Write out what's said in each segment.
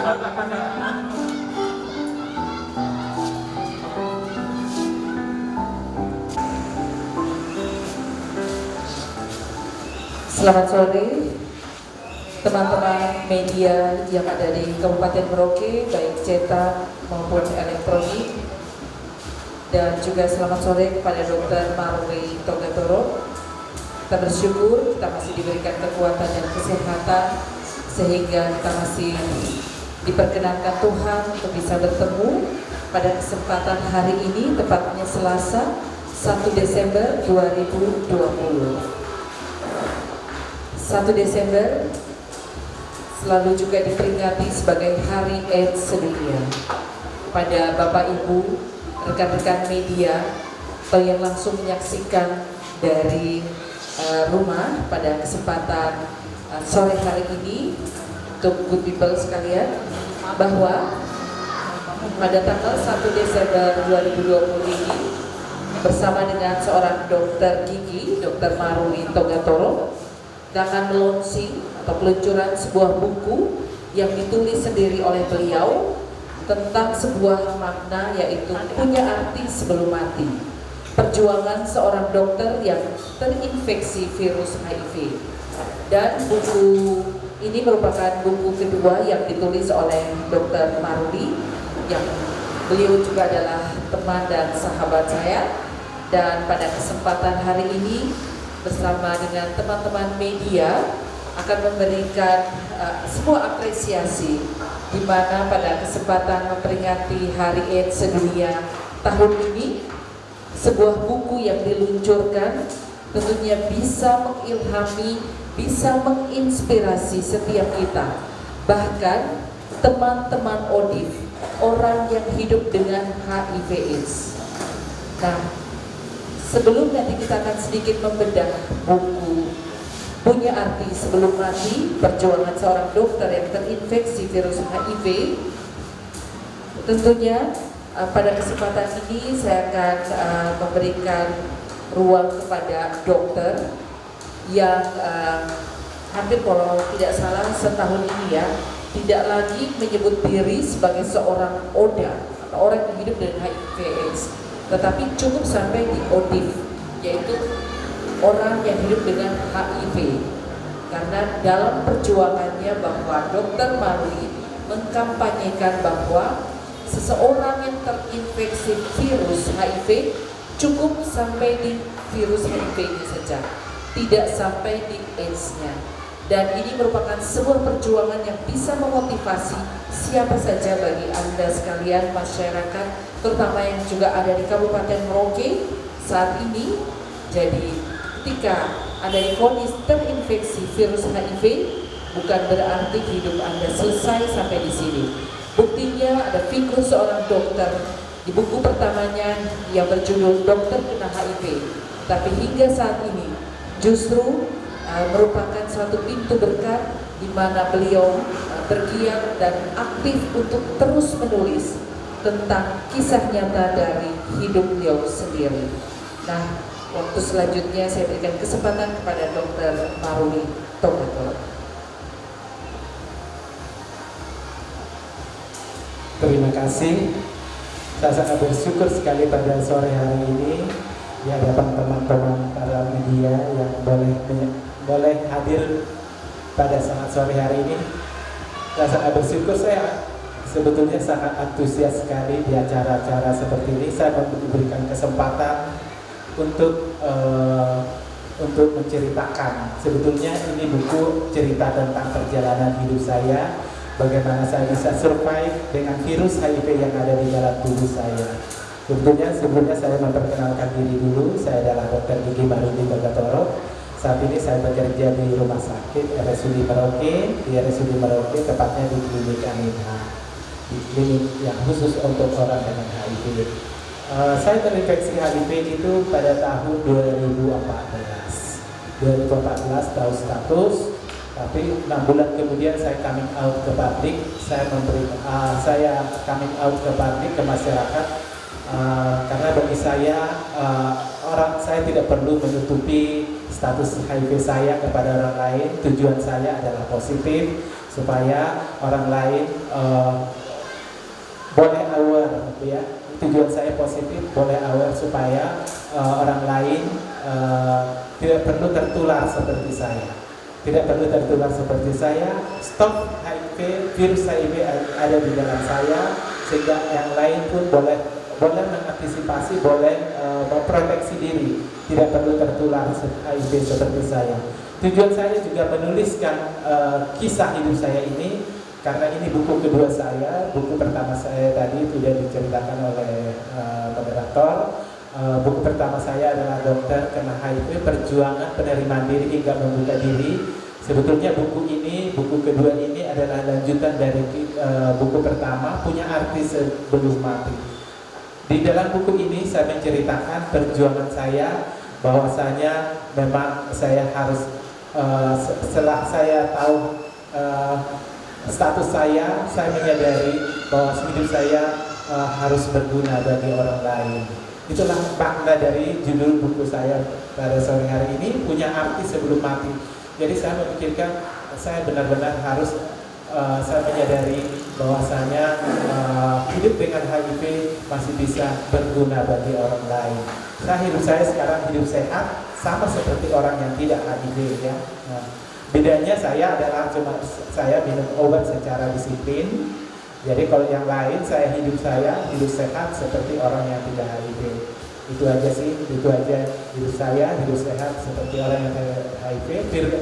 Selamat sore teman-teman media yang ada di Kabupaten Merauke, baik cetak maupun elektronik, dan juga selamat sore kepada Dr. Maruli Togatoro. Kita bersyukur kita masih diberikan kekuatan dan kesehatan sehingga kita masih diperkenankan Tuhan untuk bisa bertemu pada kesempatan hari ini, tepatnya Selasa 1 Desember 2020. 1 Desember selalu juga diperingati sebagai Hari AIDS sedunia. Pada Bapak Ibu, rekan-rekan media yang langsung menyaksikan dari rumah pada kesempatan sore hari ini, untuk good people sekalian, bahwa pada tanggal 1 Desember 2020 ini bersama dengan seorang dokter gigi, Dr. Maruli Togatoro, akan melonsing atau peluncuran sebuah buku yang ditulis sendiri oleh beliau tentang sebuah makna, yaitu punya arti sebelum mati. Perjuangan seorang dokter yang terinfeksi virus HIV. Dan buku ini merupakan buku kedua yang ditulis oleh Dr. Maruli, yang beliau juga adalah teman dan sahabat saya. Dan pada kesempatan hari ini bersama dengan teman-teman media akan memberikan sebuah apresiasi, di mana pada kesempatan memperingati Hari AIDS sedunia tahun ini, sebuah buku yang diluncurkan tentunya bisa mengilhami, bisa menginspirasi setiap kita, bahkan teman-teman ODIF, orang yang hidup dengan HIV/AIDS. Nah, sebelum nanti kita akan sedikit membedah buku Punya Arti Sebelum Mati, perjuangan seorang dokter yang terinfeksi virus HIV, tentunya pada kesempatan ini saya akan memberikan ruang kepada dokter yang hampir, kalau tidak salah setahun ini ya, tidak lagi menyebut diri sebagai seorang ODA atau orang yang hidup dengan HIV/AIDS, tetapi cukup sampai di ODIF, yaitu orang yang hidup dengan HIV. Karena dalam perjuangannya bahwa Dr. Maruli mengkampanyekan bahwa seseorang yang terinfeksi virus HIV cukup sampai di virus HIV-nya saja, tidak sampai di AIDS-nya. Dan ini merupakan sebuah perjuangan yang bisa memotivasi siapa saja bagi Anda sekalian, masyarakat, terutama yang juga ada di Kabupaten Merauke saat ini. Jadi ketika Anda divonis terinfeksi virus HIV, bukan berarti hidup Anda selesai sampai di sini. Buktinya ada figur seorang dokter di buku pertamanya yang berjudul Dokter Kena HIV, tapi hingga saat ini justru merupakan suatu pintu berkat di mana beliau bergiat dan aktif untuk terus menulis tentang kisah nyata dari hidup beliau sendiri. Nah, waktu selanjutnya saya berikan kesempatan kepada Dr. Maruli Togatoro. Terima kasih. Saya sangat bersyukur sekali pada sore hari ini di hadapan teman-teman para media yang boleh hadir pada saat sore hari ini. Saya sangat bersyukur, saya sebetulnya sangat antusias sekali di acara-acara seperti ini. Saya memberikan kesempatan untuk menceritakan. Sebetulnya ini buku cerita tentang perjalanan hidup saya, bagaimana saya bisa survive dengan virus HIV yang ada di dalam tubuh saya. Sebelumnya saya memperkenalkan diri dulu. Saya adalah Dr. Gigi Maruli Togatoro. Saat ini saya bekerja di rumah sakit RSUD Merauke, tepatnya di klinik Aminah, di klinik yang khusus untuk orang dengan HIV. Saya terinfeksi HIV itu pada tahun 2014 tahu status, tapi 6 bulan kemudian saya coming out ke publik. Saya coming out ke publik, ke masyarakat, karena bagi saya saya tidak perlu menutupi status HIV saya kepada orang lain. Tujuan saya adalah positif. supaya orang lain boleh aware, ya. Tujuan saya positif, boleh aware supaya orang lain tidak perlu tertular seperti saya. Tidak perlu tertular seperti saya. Stop HIV, virus HIV ada di dalam saya, sehingga yang lain pun boleh mengantisipasi, boleh memproteksi diri, tidak perlu tertular HIV seperti saya. Tujuan saya juga menuliskan kisah hidup saya ini, karena ini buku kedua saya. Buku pertama saya tadi sudah diceritakan oleh moderator. Buku pertama saya adalah Dokter Kena HIV, Perjuangan Penerimaan Diri Hingga Membuka Diri. Sebetulnya buku kedua ini adalah lanjutan dari buku pertama, Punya Arti Sebelum Mati. Di dalam buku ini saya menceritakan perjuangan saya, bahwasanya memang saya harus setelah saya tahu status saya menyadari bahwa hidup saya harus berguna bagi orang lain. Itulah makna dari judul buku saya pada sore hari ini, Punya Arti Sebelum Mati. Jadi saya memikirkan, saya benar-benar harus saya menyadari bahwasanya hidup dengan HIV masih bisa berguna bagi orang lain. Hidup saya sekarang hidup sehat, sama seperti orang yang tidak HIV, ya. Nah, bedanya saya adalah cuma saya minum obat secara disiplin. Jadi kalau yang lain saya hidup sehat seperti orang yang tidak HIV. Itu aja sih, itu aja hidup saya, hidup sehat seperti orang yang tidak HIV.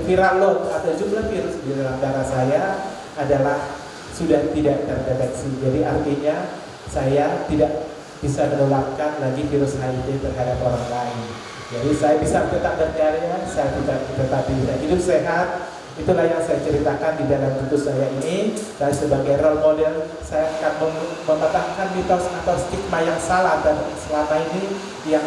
Viral load atau jumlah virus di dalam darah saya adalah sudah tidak terdeteksi. Jadi artinya saya tidak bisa menularkan lagi virus HIV terhadap orang lain. Jadi saya bisa tetap berkarya, saya tetap bisa hidup sehat. Itulah yang saya ceritakan di dalam buku saya ini. Saya sebagai role model, saya akan mematahkan mitos atau stigma yang salah dan selama ini yang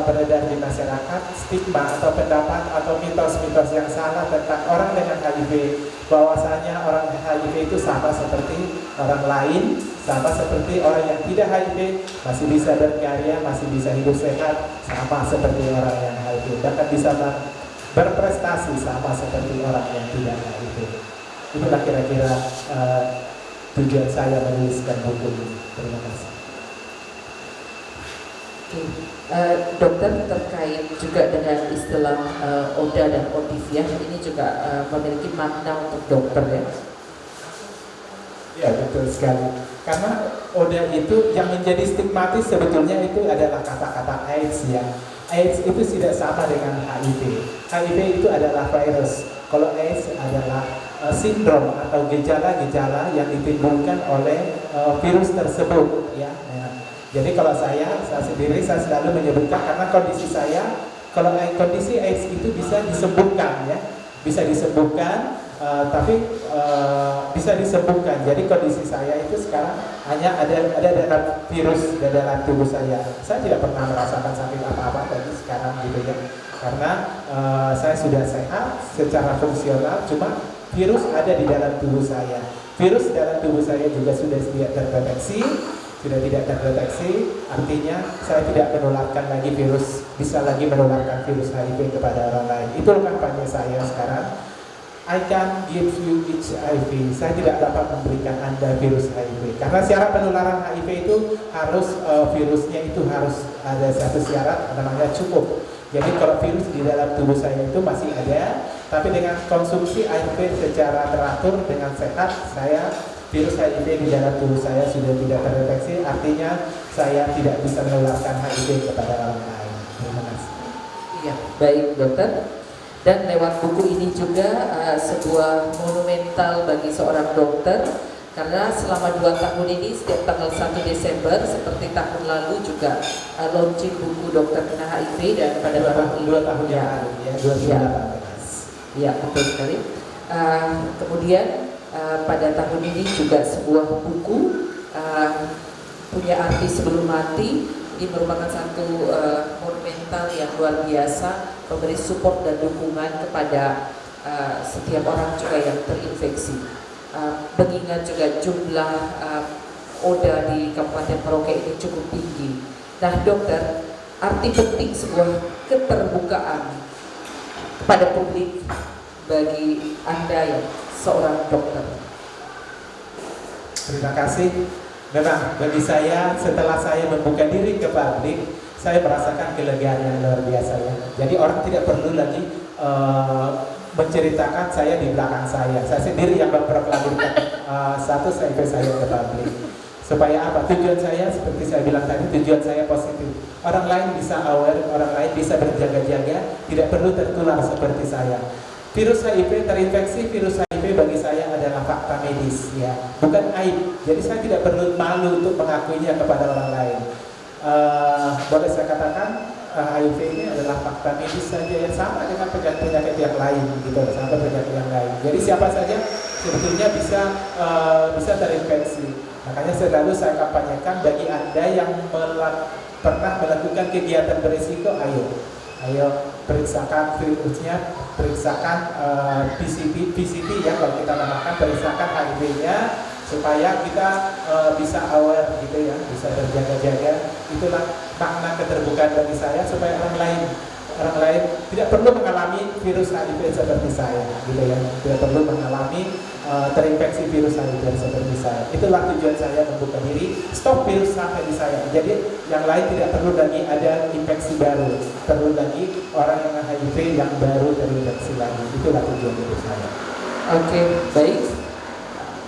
beredar di masyarakat, stigma atau pendapat atau mitos-mitos yang salah tentang orang dengan HIV, bahwasanya orang HIV itu sama seperti orang lain, sama seperti orang yang tidak HIV, masih bisa berkarya, masih bisa hidup sehat, sama seperti orang yang HIV, bahkan bisa berprestasi sama seperti orang yang tidak HIV. Itulah kira-kira tujuan saya menuliskan buku ini. Terima kasih. Dokter, terkait juga dengan istilah ODA dan ODIVIA, ini juga memiliki makna untuk dokter, ya? Ya, betul sekali. Karena ODA itu yang menjadi stigmatis sebetulnya itu adalah kata-kata AIDS, ya. AIDS itu tidak sama dengan HIV. HIV itu adalah virus. Kalau AIDS adalah sindrom atau gejala-gejala yang ditimbulkan oleh virus tersebut, ya. Jadi kalau saya sendiri saya selalu menyebutkan, karena kondisi saya, kalau kondisi AIDS itu bisa disembuhkan, ya, bisa disembuhkan, bisa disembuhkan. Jadi kondisi saya itu sekarang hanya ada dalam virus di dalam tubuh saya. Saya tidak pernah merasakan sakit apa-apa dari sekarang, gitu, ya. Karena saya sudah sehat secara fungsional, cuma virus ada di dalam tubuh saya. Virus di dalam tubuh saya juga sudah tidak terdeteksi. Artinya saya tidak menularkan lagi virus, bisa lagi menularkan virus HIV kepada orang lain. Itulah kampanye saya sekarang. I can give you HIV. Saya tidak dapat memberikan Anda virus HIV. Karena syarat penularan HIV itu harus virusnya itu harus ada satu syarat, namanya cukup. Jadi kalau virus di dalam tubuh saya itu masih ada, tapi dengan konsumsi HIV secara teratur dengan sehat, virus HIV di dalam tubuh saya sudah tidak terdeteksi, artinya saya tidak bisa menularkan HIV kepada orang lain. Terima kasih. Iya, baik dokter. Dan lewat buku ini juga sebuah monumental bagi seorang dokter, karena selama 2 tahun ini setiap tanggal 1 Desember seperti tahun lalu juga launching buku Dokter Kena HIV, dan pada tahun ini 2 tahun yang lalu, ya, 2018. Ya, betul sekali. Kemudian pada tahun ini juga sebuah buku Punya Arti Sebelum Mati. Ini merupakan satu monumental yang luar biasa, memberi support dan dukungan kepada setiap orang juga yang terinfeksi. Mengingat juga jumlah ODA di Kabupaten Merauke ini cukup tinggi. Nah dokter, arti penting sebuah keterbukaan kepada publik bagi Anda yang seorang dokter. Terima kasih. Memang bagi saya setelah saya membuka diri ke publik, saya merasakan kelegaan yang luar biasa ya. Jadi orang tidak perlu lagi menceritakan saya di belakang saya. Saya sendiri yang memproklamirkan status HIV saya ke publik. Supaya apa? Tujuan saya seperti saya bilang tadi, tujuan saya positif. Orang lain bisa aware, orang lain bisa berjaga-jaga, tidak perlu tertular seperti saya. Virus HIV, terinfeksi virus HIV bagi saya adalah fakta medis ya, bukan aib. Jadi saya tidak perlu malu untuk mengakuinya kepada orang lain. Boleh saya katakan HIV ini adalah fakta medis saja yang sama dengan penyakit yang lain gitu, sama penyakit yang lain. Jadi siapa saja sebetulnya bisa terinfeksi. Makanya selalu saya kampanyekan bagi Anda yang pernah melakukan kegiatan berisiko, ayo periksakan virusnya, periksakan PCT ya kalau kita namakan, periksakan HIV-nya supaya kita bisa aware gitu ya, bisa berjaga-jaga. Itulah makna keterbukaan bagi saya supaya orang lain tidak perlu mengalami virus HIV seperti saya gitu ya, tidak perlu mengalami terinfeksi virus HIV seperti saya. Itulah tujuan saya membuka diri, stop virus sampai di saya. Jadi yang lain tidak perlu lagi ada infeksi baru, perlu lagi orang yang HIV yang baru terinfeksi lagi. Itulah tujuan dari saya. Oke, baik.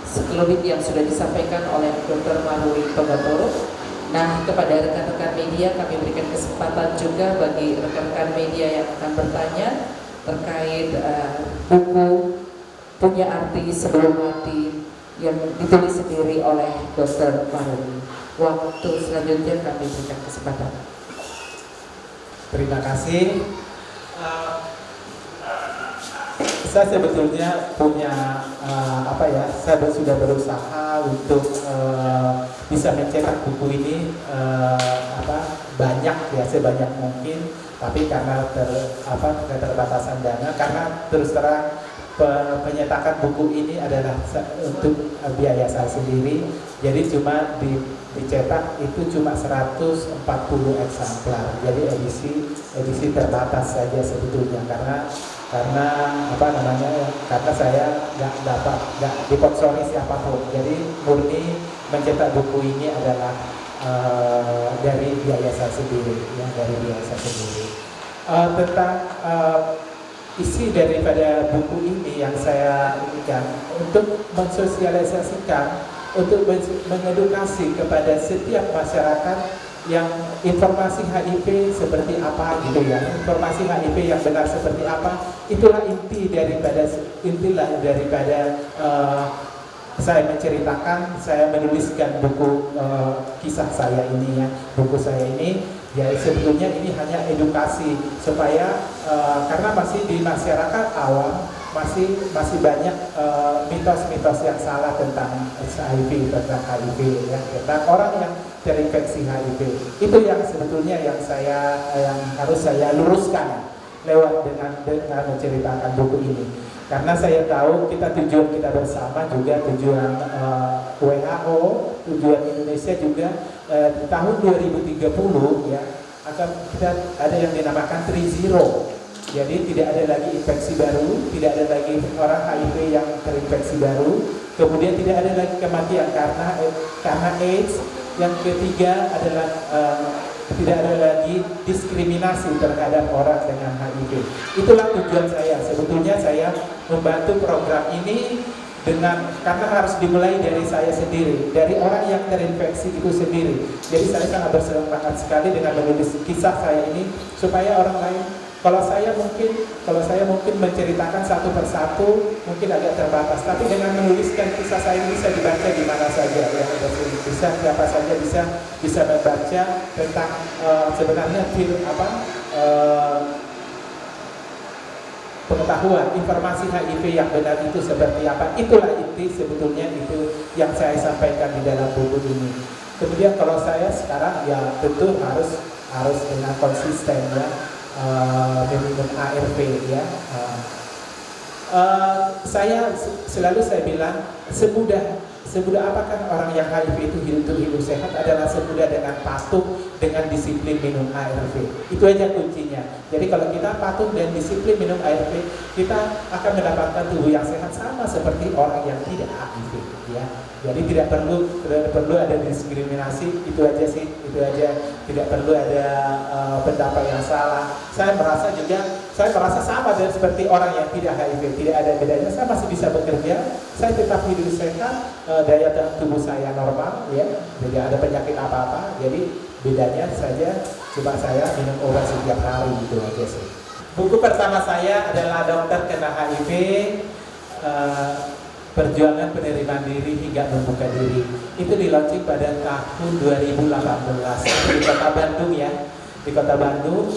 Sekelumit yang sudah disampaikan oleh Dr. Maruli Togatoro. Nah, kepada rekan-rekan media kami berikan kesempatan juga bagi rekan-rekan media yang akan bertanya terkait buku Punya Arti Sebelum Mati yang ditulis sendiri oleh Dr. Maruli. Waktu selanjutnya kami berikan kesempatan. Terima kasih. Saya sebetulnya punya saya sudah berusaha untuk bisa mencetak buku ini banyak ya, sebanyak mungkin, tapi karena keterbatasan dana, karena terus terang penyetakan buku ini adalah untuk biaya saya sendiri, jadi cuma dicetak itu cuma 140 eksemplar, jadi edisi terbatas saja sebetulnya, karena karena saya nggak disponsori siapapun, jadi murni mencetak buku ini adalah dari biaya saya sendiri ya, dari biaya saya sendiri. Tentang isi daripada buku ini yang saya berikan untuk mensosialisasikan, untuk mengedukasi kepada setiap masyarakat yang informasi HIV seperti apa gitu ya, informasi HIV yang benar seperti apa, itulah inti daripada saya menceritakan, saya menuliskan buku kisah saya ini ya, buku saya ini ya, sebetulnya ini hanya edukasi supaya karena masih di masyarakat awam masih banyak mitos-mitos yang salah tentang HIV, tentang HIV ya, tentang orang yang terinfeksi HIV. Itu yang sebetulnya yang harus saya luruskan lewat dengan menceritakan buku ini. Karena saya tahu tujuan kita bersama juga tujuan WHO, tujuan Indonesia juga tahun 2030 ya akan kita ada yang dinamakan 3-0. Jadi tidak ada lagi infeksi baru, tidak ada lagi orang HIV yang terinfeksi baru, kemudian tidak ada lagi kematian karena AIDS. Yang ketiga adalah tidak ada lagi diskriminasi terhadap orang dengan HIV. Itulah tujuan saya. Sebetulnya saya membantu program ini karena harus dimulai dari saya sendiri, dari orang yang terinfeksi itu sendiri. Jadi saya sangat bersemangat sekali dengan menulis kisah saya ini supaya orang lain. Kalau saya mungkin menceritakan satu persatu mungkin agak terbatas, tapi dengan menuliskan kisah saya ini bisa dibaca di mana saja ya, bisa siapa saja bisa membaca tentang sebenarnya pengetahuan informasi HIV yang benar itu seperti apa. Itulah inti sebetulnya, itu yang saya sampaikan di dalam buku ini. Kemudian kalau saya sekarang ya tentu harus dengan konsisten ya, minum ARV ya. Selalu saya bilang semudah apakah orang yang HIV itu hidup sehat adalah semudah dengan patuh dengan disiplin minum ARV. Itu aja kuncinya. Jadi kalau kita patuh dan disiplin minum ARV, kita akan mendapatkan tubuh yang sehat sama seperti orang yang tidak HIV. Ya. Jadi tidak perlu ada diskriminasi. Itu aja sih. Itu aja. Tidak perlu ada pendapat yang salah. Saya merasa sama dan seperti orang yang tidak HIV. Tidak ada bedanya. Saya masih bisa bekerja. Saya tetap hidup sehat. Daya tahan tubuh saya normal. Ya. Tidak ada penyakit apa-apa. Jadi bedanya saja cuma saya minum obat setiap hari. Itu aja sih. Buku pertama saya adalah Dokter Kena HIV. Perjuangan penerimaan diri hingga membuka diri. Itu di-launching pada tahun 2018 di Kota Bandung ya. Di Kota Bandung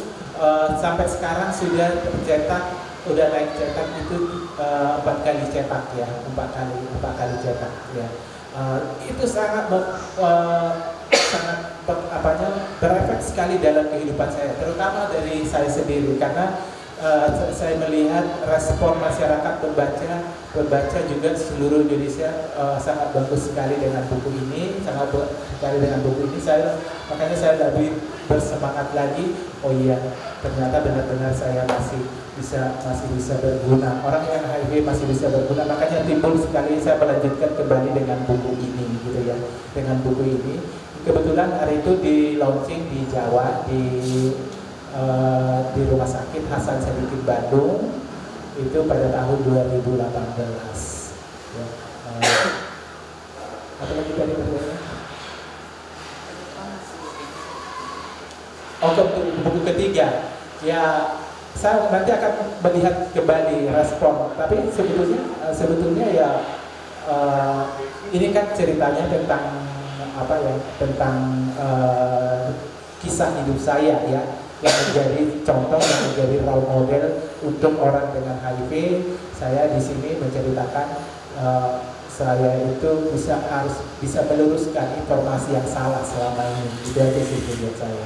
sampai sekarang sudah naik cetak itu 4 kali cetak ya, 4 kali cetak ya. Itu sangat berefek sekali dalam kehidupan saya, terutama dari saya sendiri karena saya melihat respon masyarakat membaca juga seluruh Indonesia sangat bagus sekali dengan buku ini, makanya saya lebih bersemangat lagi. Oh iya, ternyata benar-benar saya masih bisa berguna. Orang yang HIV masih bisa berguna, makanya timbul sekali saya melanjutkan kembali dengan buku ini gitu ya. Dengan buku ini kebetulan hari itu di launching di Jawa di Rumah Sakit Hasan Sadikin Bandung itu pada tahun 2018 ya. Apa lagi tadi pertanyaannya? Buku ketiga ya, saya nanti akan melihat kembali respon, tapi sebetulnya ya ini kan ceritanya tentang kisah hidup saya ya, yang menjadi contoh, yang menjadi role model untuk orang dengan HIV. Saya di sini menceritakan saya itu harus bisa meluruskan informasi yang salah selama ini. Itu aja sih tujuan saya.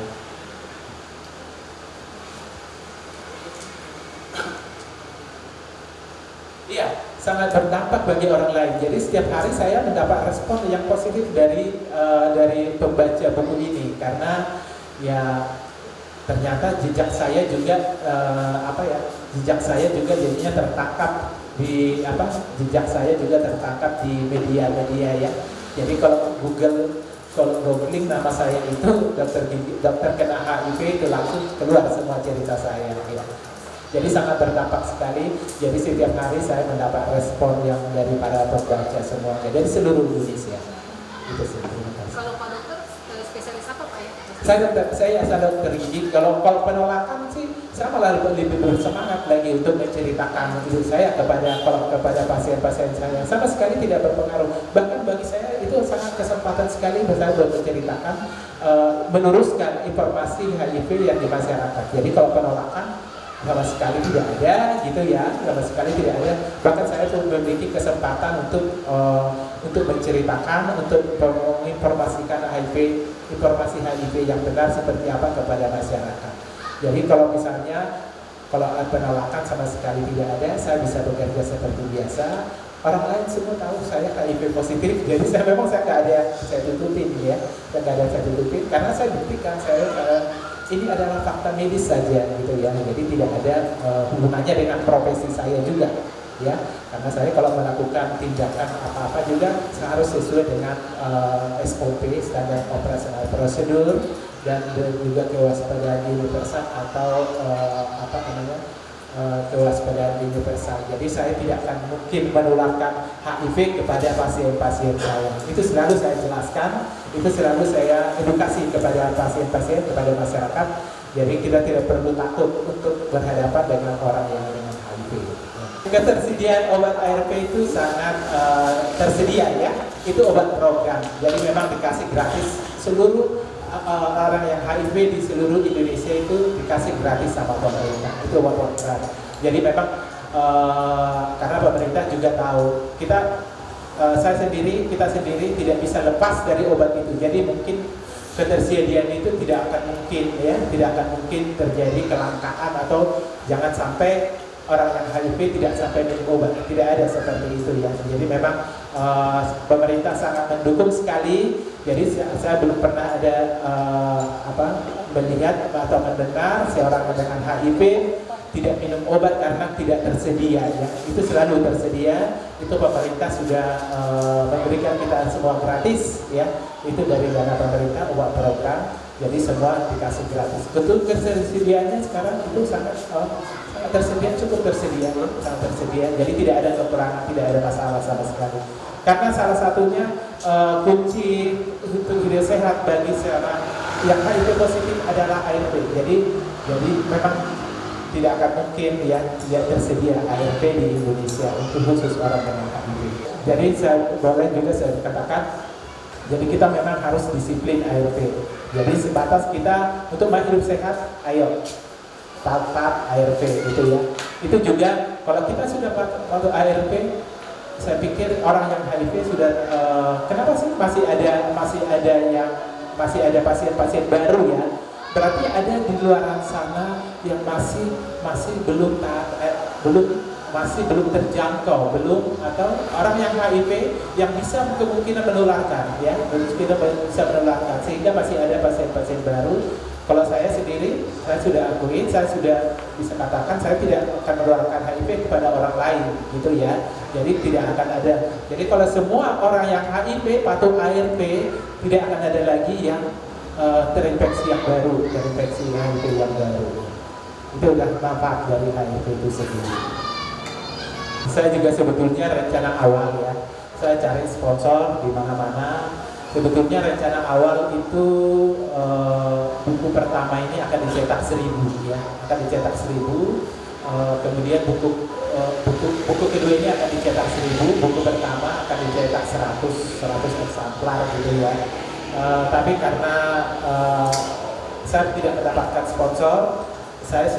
Iya, sangat berdampak bagi orang lain. Jadi setiap hari saya mendapat respon yang positif dari pembaca buku ini, karena ya ternyata jejak saya juga jadinya tertangkap di media-media ya. Jadi kalau googling nama saya itu dokter kena HIV, itu langsung keluar semua cerita saya ya. Jadi sangat berdampak sekali. Jadi setiap hari saya mendapat respon yang dari para pembaca semuanya dari seluruh Indonesia. Itu sih. Kalau Pak Dokter spesialis apa Pak ya? Saya dokter gigi. Kalau penolakan sih saya malah lebih bersemangat lagi untuk menceritakan hidup saya kepada pasien-pasien saya. Sama sekali tidak berpengaruh. Bahkan bagi saya itu sangat kesempatan sekali saya menceritakan, meluruskan informasi HIV yang di masyarakat. Jadi kalau penolakan sama sekali tidak ada gitu ya, sama sekali tidak ada. Bahkan saya pun memiliki kesempatan untuk menceritakan, untuk menginformasikan informasi HIV yang benar seperti apa kepada masyarakat. Jadi kalau misalnya penolakan sama sekali tidak ada, saya bisa bekerja seperti biasa. Orang lain semua tahu saya HIV positif, jadi saya nggak ada saya tutupin ya, karena saya buktikan ini adalah fakta medis saja gitu ya. Jadi tidak ada hubungannya dengan profesi saya juga ya. Karena saya kalau melakukan tindakan apa-apa juga saya harus sesuai dengan SOP, standar operasional prosedur, dan juga kewaspadaan universal atau kewaspadaan universal. Jadi saya tidak akan mungkin menularkan HIV kepada pasien-pasien saya. Itu selalu saya jelaskan, itu selalu saya edukasi kepada pasien-pasien, kepada masyarakat. Jadi kita tidak perlu takut untuk berhadapan dengan orang yang dengan HIV. Ketersediaan obat ARV itu sangat tersedia ya. Itu obat program. Jadi memang dikasih gratis seluruh orang yang HIV di seluruh Indonesia itu dikasih gratis sama pemerintah. Itu obat gratis. Jadi memang karena pemerintah juga tahu kita kita sendiri tidak bisa lepas dari obat itu. Jadi mungkin ketersediaan itu tidak akan mungkin terjadi kelangkaan, atau jangan sampai orang yang HIV tidak sampai minum obat, tidak ada seperti itu ya. Jadi memang pemerintah sangat mendukung sekali. Jadi saya belum pernah ada melihat atau mendengar seorang dengan HIV tidak minum obat karena tidak tersedia ya. Itu selalu tersedia. Itu pemerintah sudah memberikan kita semua gratis ya. Itu dari dana pemerintah obat program. Jadi semua dikasih gratis. Betul ketersediaannya sekarang itu sangat tersedia, cukup tersedia ya, sangat tersedia. Jadi tidak ada kekurangan, tidak ada masalah sama sekali. Karena salah satunya kunci untuk hidup sehat bagi seorang yang HIV positif adalah ARV. Jadi memang tidak akan mungkin ya tidak tersedia ARV di Indonesia untuk khusus orang dengan HIV. Jadi boleh juga saya katakan, jadi kita memang harus disiplin ARV. Jadi sebatas kita untuk hidup sehat, ayo taat ARV itu ya. Itu juga kalau kita sudah pakai ARV, saya pikir orang yang HIV sudah kenapa sih masih ada pasien-pasien baru ya? Berarti ada di luar sana yang masih belum terjangkau, atau orang yang HIV yang bisa kemungkinan menularkan ya, bisa menularkan, sehingga masih ada pasien-pasien baru. Kalau saya sendiri, saya sudah akui, saya sudah bisa katakan saya tidak akan menularkan HIV kepada orang lain, gitu ya. Jadi tidak akan ada. Jadi kalau semua orang yang HIV patuh ARV, tidak akan ada lagi yang terinfeksi yang baru, terinfeksi HIV yang baru. Itu adalah manfaat dari HIV itu sendiri. Saya juga sebetulnya rencana awal ya, saya cari sponsor di mana-mana. Sebetulnya rencana awal itu buku pertama ini akan dicetak 1.000 ya, akan dicetak 1.000. Kemudian buku kedua ini akan dicetak 1.000, buku pertama akan dicetak 100 eksemplar gitu ya. Tapi karena saya tidak mendapatkan sponsor, saya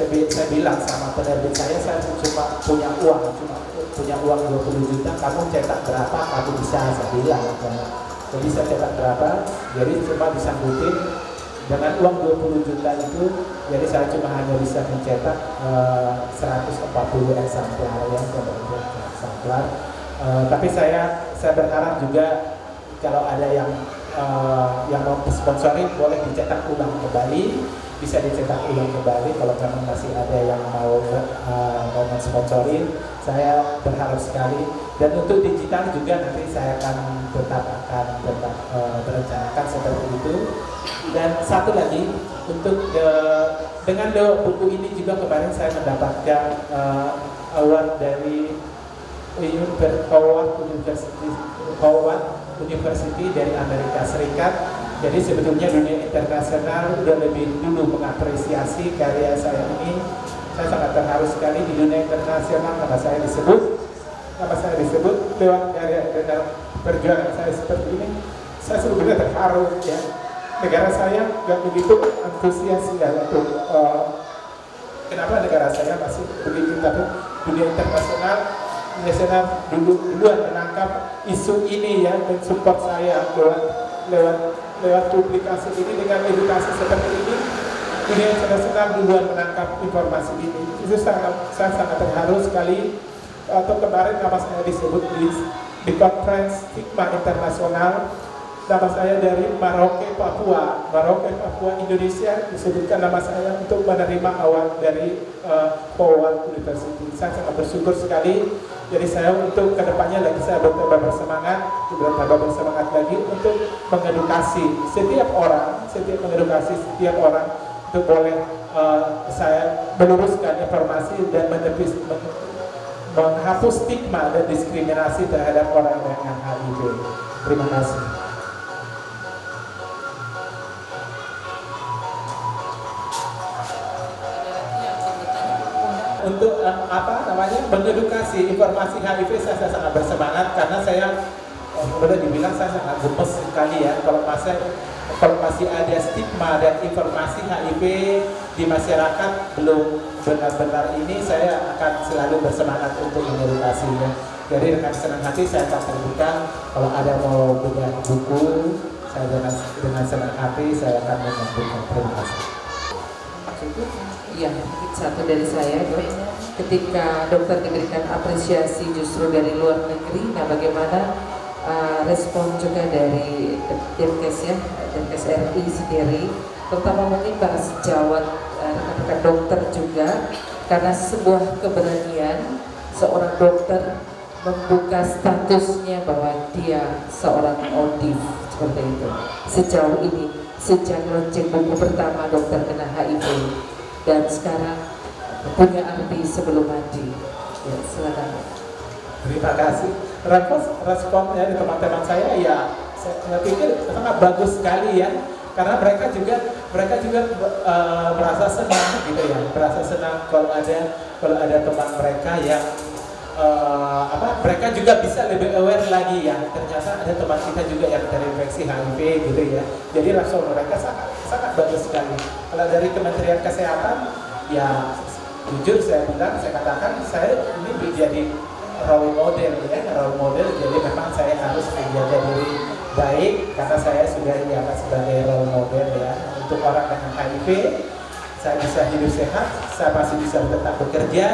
bilang sama penerbit saya cuma punya uang 20 juta, kamu cetak berapa kamu bisa, saya bilang. Jadi saya cetak berapa, jadi cuma disanggutin dengan uang 20 juta itu, jadi saya cuma hanya bisa mencetak 140 eksemplar ya, 140 eksemplar. Tapi saya berharap juga kalau ada yang mau sponsori boleh dicetak ulang kembali, bisa dicetak ulang kembali. Kalau memang masih ada yang mau sponsorin, saya berharap sekali. Dan untuk digital juga nanti saya akan tetap berencanakan seperti itu. Dan satu lagi, untuk dengan buku ini juga kemarin saya mendapatkan award dari Howard University dari Amerika Serikat. Jadi sebetulnya dunia internasional sudah lebih dulu mengapresiasi karya saya ini. Saya sangat terharu sekali di dunia internasional nama saya disebut lewat karya dan perjuangan saya seperti ini. Saya sebenarnya terharu ya. Negara saya nggak begitu antusias ya untuk kenapa negara saya masih begitu, tapi dunia internasional duluan menangkap isu ini ya, dan support saya lewat publikasi ini dengan edukasi seperti ini. Dunia internasional duluan menangkap informasi ini. Itu saya sangat terharu sekali. Atau kemarin nama saya disebut di Conference Stigma Internasional, nama saya dari Merauke, Papua, Indonesia, disebutkan nama saya untuk menerima award dari Howard University. Saya sangat bersyukur sekali. Jadi saya untuk kedepannya lagi saya bertambah bersemangat lagi untuk mengedukasi setiap orang untuk boleh saya meluruskan informasi dan menghapus stigma dan diskriminasi terhadap orang dengan HIV. Terima kasih. Untuk mengedukasi informasi HIV, saya sangat bersemangat karena saya boleh dibilang saya sangat gemes sekali ya kalau masih ada stigma dan informasi HIV di masyarakat belum benar-benar ini, saya akan selalu bersemangat untuk mengedukasinya. Jadi dengan senang hati saya akan terbuka kalau ada mau punya buku, saya dengan senang hati saya akan menyambutkan. Terima kasih. Ya, mungkin satu dari saya, Dok. Ketika dokter diberikan apresiasi justru dari luar negeri, nah bagaimana respon juga dari Dinkes ya, Dinkes RI sendiri, terutama mungkin para sejawat, rekan-rekan dokter juga, karena sebuah keberanian seorang dokter membuka statusnya bahwa dia seorang ODIF seperti itu. Sejauh ini, sejak launching buku pertama dokter kena HIV dan sekarang punya arti sebelum mati. Ya, silakan. Terima kasih. Responnya dari teman-teman saya ya, saya pikir sangat bagus sekali ya, karena mereka juga merasa senang gitu ya, merasa senang kalau ada teman mereka yang mereka juga bisa lebih aware lagi ya, ternyata ada teman kita juga yang terinfeksi HIV gitu ya. Jadi respon mereka sangat bagus sekali. Kalau dari Kementerian Kesehatan ya, jujur saya katakan saya ini menjadi role model ya, role model. Jadi memang saya harus menjaga diri baik karena saya sudah dianggap sebagai role model ya untuk orang dengan HIV. Saya bisa hidup sehat, saya masih bisa tetap bekerja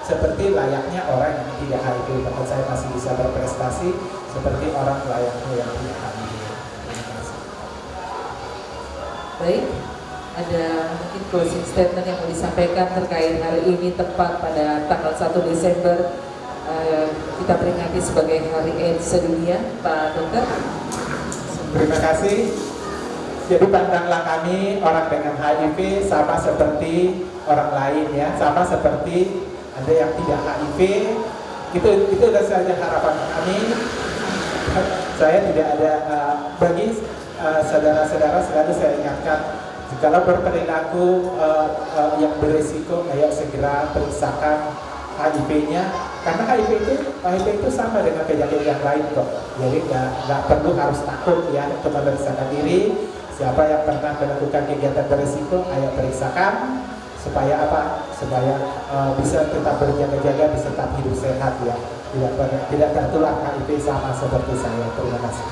seperti layaknya orang yang tidak HIV, bahkan saya masih bisa berprestasi seperti orang layaknya yang tidak HIV. Terima kasih. Baik, ada mungkin closing statement yang mau disampaikan terkait hari ini tepat pada tanggal 1 Desember kita peringati sebagai Hari AIDS sedunia, Pak Dokter. Terima kasih. Jadi pandanglah kami orang dengan HIV sama seperti orang lain ya, sama seperti ada yang tidak HIV. Itu sudah saja harapan kami. Saya tidak ada bagi saudara-saudara selalu saya ingatkan, kalau berperilaku yang berisiko, ayo segera periksakan HIV-nya, karena HIV itu sama dengan penyakit yang lain kok. Jadi nggak perlu harus takut ya untuk memeriksakan diri. Siapa yang pernah melakukan kegiatan berisiko, ayo periksakan supaya apa? Supaya bisa tetap berjaga-jaga, bisa tetap hidup sehat ya. Tidak tertular HIV sama seperti saya. Terima kasih.